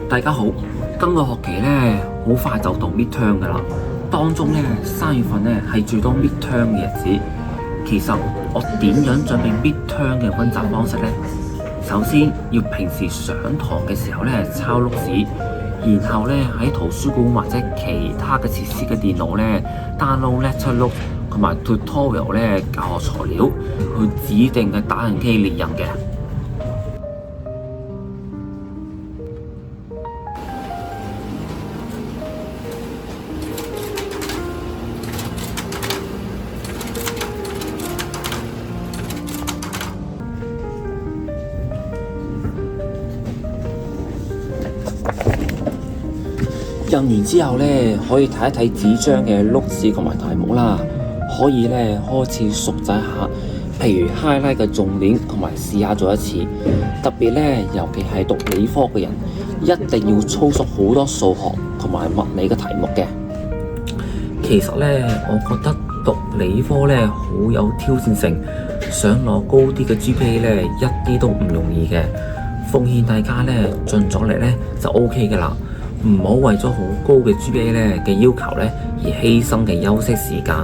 大家好，今個學期咧好快就到 midterm 噶啦，當中咧3月份咧係最多 midterm 嘅日子。其實我點樣準備 midterm 嘅溫習方式呢？首先要平時上堂嘅時候咧抄錄紙，然後咧喺圖書館或者其他嘅設施嘅電腦咧 download lecture note 同埋 tutorial 咧教學材料，去指定嘅打印機列印嘅。印完之後咧，可以睇一睇紙張嘅錄紙同埋題目啦，可以咧開始熟習下，譬如 highlight 嘅重點同埋試下做一次。特別咧，尤其係讀理科嘅人，一定要操熟好多數學同埋物理嘅題目嘅。其實咧，我覺得讀理科咧好有挑戰性，想攞高啲嘅 GPA 咧一啲都唔容易嘅。奉勸大家咧盡咗力咧就 OK 㗎啦。唔好為咗好高嘅 GPA 咧嘅要求咧而犧牲嘅休息時間，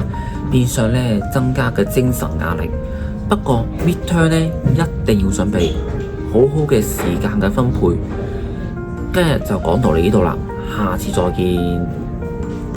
變相咧增加嘅精神壓力。不過 midterm 咧一定要準備好好嘅時間嘅分配。今日就講到嚟呢度啦，下次再見。